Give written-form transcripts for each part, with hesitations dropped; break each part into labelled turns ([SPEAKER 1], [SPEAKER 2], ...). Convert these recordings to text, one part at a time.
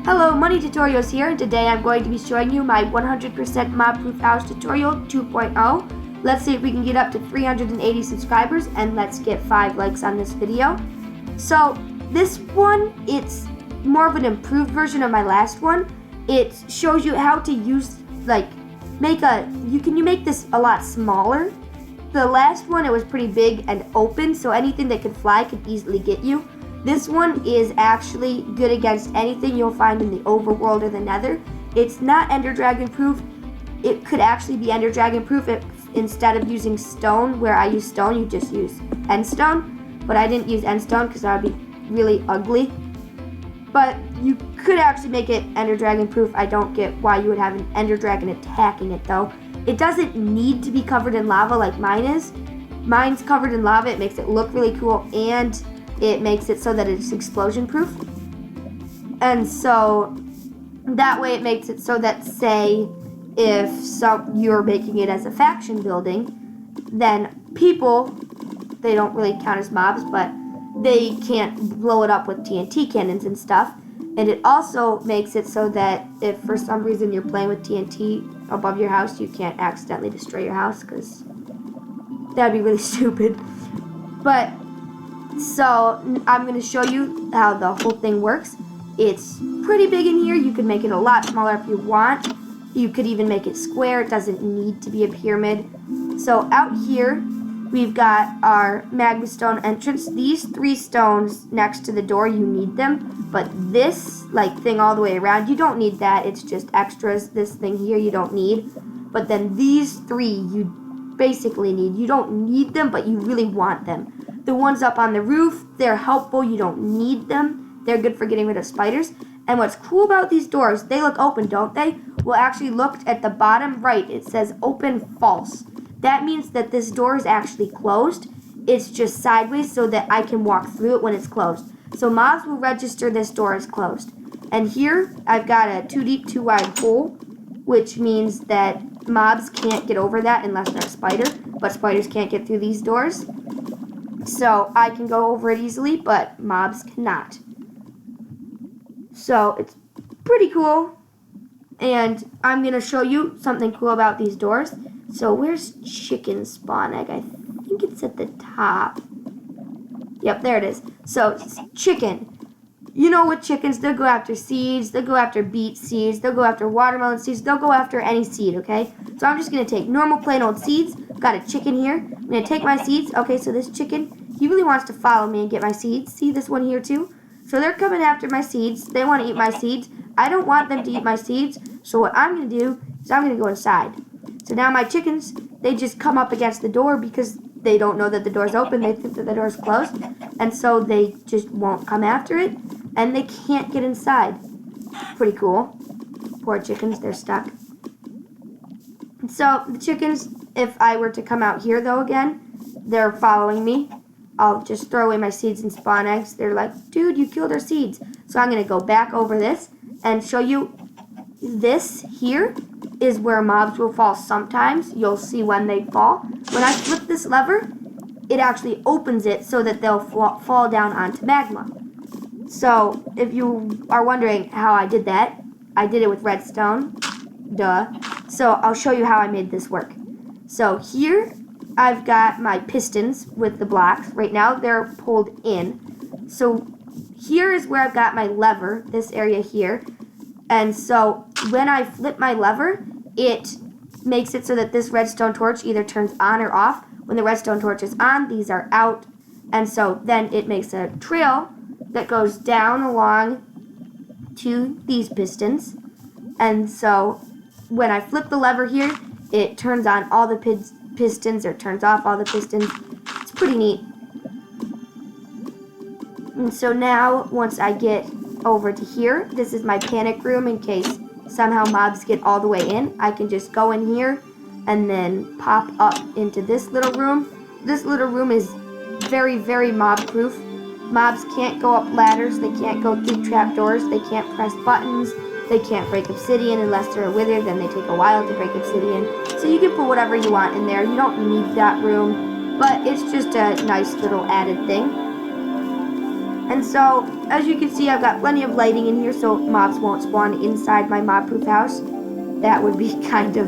[SPEAKER 1] Hello, Money Tutorials here, and today I'm going to be showing you my 100% mob-proof house tutorial 2.0. Let's see if we can get up to 380 subscribers, and let's get 5 likes on this video. So, this one, it's more of an improved version of my last one. It shows you how to use, you can make this a lot smaller. The last one, it was pretty big and open, so anything that could fly could easily get you. This one is actually good against anything you'll find in the overworld or the nether. It's not ender dragon proof. It could actually be ender dragon proof if instead of using stone, where I use stone, you just use end stone. But I didn't use end stone because that would be really ugly. But you could actually make it ender dragon proof. I don't get why you would have an ender dragon attacking it though. It doesn't need to be covered in lava like mine is. Mine's covered in lava. It makes it look really cool, and it makes it so that it's explosion proof. And so that way it makes it so that, say, if you're making it as a faction building, then people, they don't really count as mobs, but they can't blow it up with TNT cannons and stuff. And it also makes it so that if for some reason you're playing with TNT above your house, you can't accidentally destroy your house, because that'd be really stupid. But so I'm going to show you how the whole thing works. It's pretty big in here. You can make it a lot smaller if you want. You could even make it square. It doesn't need to be a pyramid. So out here, we've got our magma stone entrance. These 3 stones next to the door, you need them. But this thing all the way around, you don't need that. It's just extras. This thing here you don't need. But then these 3 you basically need. You don't need them, but you really want them. The ones up on the roof, they're helpful. You don't need them. They're good for getting rid of spiders. And what's cool about these doors, they look open, don't they? Well, actually, look at the bottom right. It says open false. That means that this door is actually closed. It's just sideways so that I can walk through it when it's closed. So mobs will register this door as closed. And here, I've got a 2 deep, 2 wide hole, which means that mobs can't get over that unless they're a spider. But spiders can't get through these doors. So I can go over it easily, but mobs cannot. So it's pretty cool. And I'm going to show you something cool about these doors. So where's chicken spawn egg? I think it's at the top. Yep, there it is. So it's chicken. You know with chickens, they'll go after seeds. They'll go after beet seeds. They'll go after watermelon seeds. They'll go after any seed, okay? So I'm just going to take normal plain old seeds. Got a chicken here. I'm going to take my seeds. Okay, so this chicken, he really wants to follow me and get my seeds. See this one here too? So they're coming after my seeds. They want to eat my seeds. I don't want them to eat my seeds. So what I'm going to do is I'm going to go inside. So now my chickens, they just come up against the door because they don't know that the door's open. They think that the door's closed. And so they just won't come after it. And they can't get inside. Pretty cool. Poor chickens, they're stuck. So the chickens, if I were to come out here though again, they're following me. I'll just throw away my seeds and spawn eggs. They're like, dude, you killed our seeds. So I'm going to go back over this and show you this here is where mobs will fall sometimes. You'll see when they fall. When I flip this lever, it actually opens it so that they'll fall down onto magma. So if you are wondering how I did that, I did it with redstone. Duh. So I'll show you how I made this work. So here I've got my pistons with the blocks. Right now they're pulled in. So here is where I've got my lever, this area here. And so when I flip my lever, it makes it so that this redstone torch either turns on or off. When the redstone torch is on, these are out. And so then it makes a trail that goes down along to these pistons. And so when I flip the lever here, it turns on all the pistons or turns off all the pistons. It's pretty neat. And so now, once I get over to here, this is my panic room in case somehow mobs get all the way in. I can just go in here and then pop up into this little room. This little room is very, very mob proof. Mobs can't go up ladders. They can't go through trapdoors. They can't press buttons. They can't break obsidian unless they're a wither. Then they take a while to break obsidian. So you can put whatever you want in there. You don't need that room, but it's just a nice little added thing. And so, as you can see, I've got plenty of lighting in here so mobs won't spawn inside my mob-proof house. That would be kind of,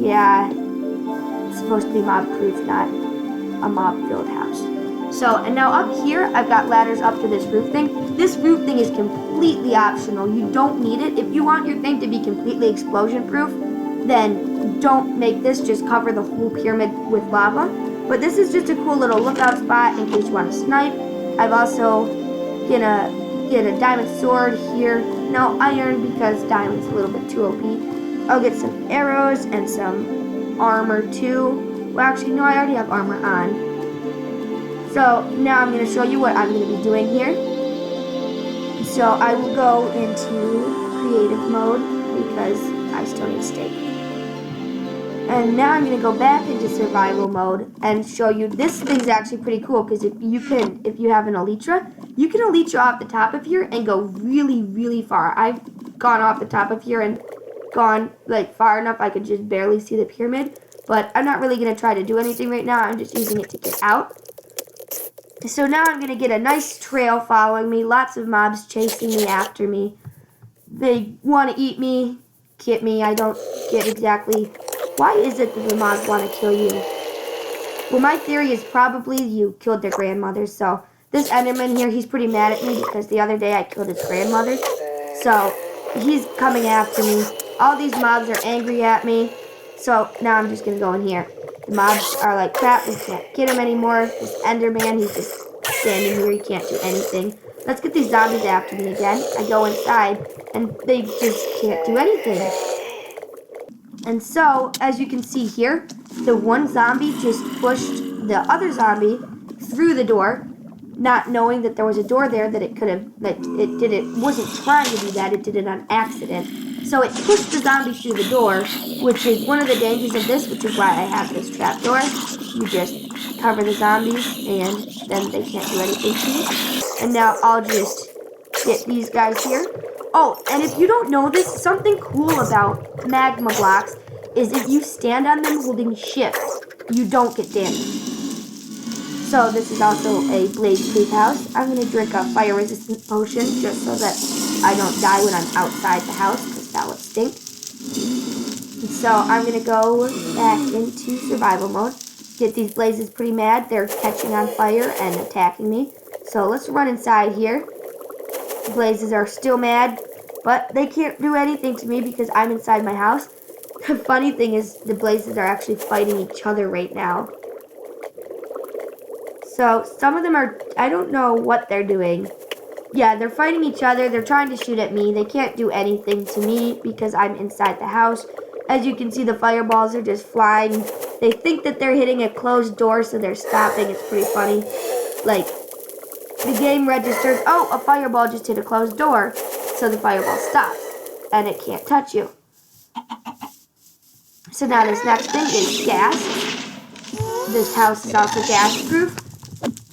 [SPEAKER 1] yeah, it's supposed to be mob-proof, not a mob-filled house. So, and now up here, I've got ladders up to this roof thing. This roof thing is completely optional. You don't need it. If you want your thing to be completely explosion-proof, then don't make this. Just cover the whole pyramid with lava. But this is just a cool little lookout spot in case you want to snipe. I've also gonna get a diamond sword here. No iron because diamond's a little bit too OP. I'll get some arrows and some armor too. Well, actually, no, I already have armor on. So now I'm gonna show you what I'm gonna be doing here. So I will go into creative mode because I still need steak. And now I'm going to go back into survival mode and show you, this thing's actually pretty cool because if you have an elytra, you can elytra off the top of here and go really, really far. I've gone off the top of here and gone like far enough I could just barely see the pyramid, but I'm not really going to try to do anything right now. I'm just using it to get out. So now I'm going to get a nice trail following me, lots of mobs chasing me after me. They want to eat me, get me. I don't get exactly why is it that the mobs want to kill you? Well, my theory is probably you killed their grandmother. So this Enderman here, he's pretty mad at me because the other day I killed his grandmother. So he's coming after me. All these mobs are angry at me. So now I'm just going to go in here. The mobs are like, crap, we can't get him anymore. This Enderman, he's just standing here. He can't do anything. Let's get these zombies after me again. I go inside and they just can't do anything. And so, as you can see here, the one zombie just pushed the other zombie through the door, not knowing that there was a door there that it could have, that it wasn't trying to do that, it did it on accident. So it pushed the zombie through the door, which is one of the dangers of this, which is why I have this trap door. You just cover the zombies and then they can't do anything to you. And now I'll just get these guys here. Oh, and if you don't know this, something cool about magma blocks is if you stand on them holding shift, you don't get damaged. So this is also a blaze-proof house. I'm going to drink a fire-resistant potion just so that I don't die when I'm outside the house, because that would stink. And so I'm going to go back into survival mode. Get these blazes pretty mad. They're catching on fire and attacking me. So let's run inside here. The blazes are still mad, but they can't do anything to me because I'm inside my house. The funny thing is the blazes are actually fighting each other right now. So some of them are, I don't know what they're doing. Yeah, they're fighting each other. They're trying to shoot at me. They can't do anything to me because I'm inside the house. As you can see, the fireballs are just flying. They think that they're hitting a closed door, so they're stopping. It's pretty funny. Like, the game registers, oh, a fireball just hit a closed door, so the fireball stops, and it can't touch you. So now this next thing is gas. This house is also gas-proof.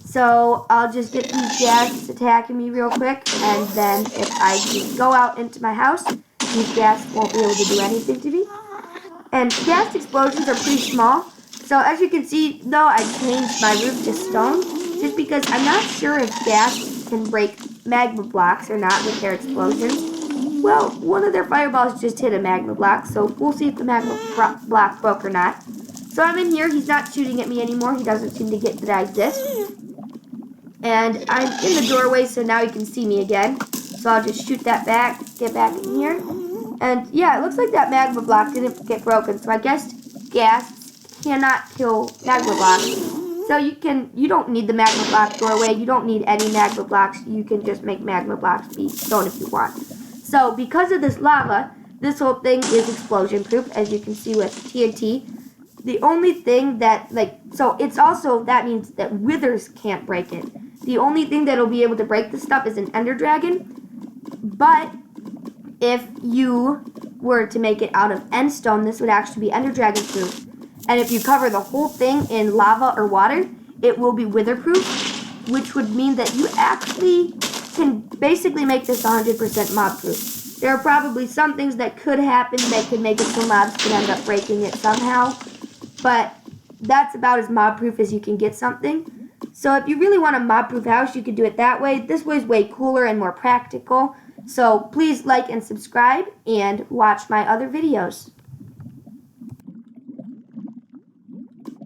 [SPEAKER 1] So I'll just get these gas attacking me real quick, and then if I just go out into my house, these gas won't be able to do anything to me. And gas explosions are pretty small. So as you can see, though, I changed my roof to stone, just because I'm not sure if gas can break magma blocks or not with their explosions. Well, one of their fireballs just hit a magma block, so we'll see if the magma block broke or not. So I'm in here. He's not shooting at me anymore. He doesn't seem to get that I exist. And I'm in the doorway, so now he can see me again. So I'll just shoot that back, get back in here. And yeah, it looks like that magma block didn't get broken. So I guess gas cannot kill magma blocks. So you don't need the magma block doorway. You don't need any magma blocks. You can just make magma blocks be stone if you want. So because of this lava, this whole thing is explosion proof, as you can see with TNT. The only thing that, so it's also, that means that withers can't break it. The only thing that'll be able to break this stuff is an ender dragon. But if you were to make it out of end stone, this would actually be ender dragon proof. And if you cover the whole thing in lava or water, it will be wither proof, which would mean that you actually can basically make this 100% mob proof. There are probably some things that could happen that could make it so mobs could end up breaking it somehow. But that's about as mob proof as you can get something. So if you really want a mob-proof house, you can do it that way. This way is way cooler and more practical. So please like and subscribe and watch my other videos.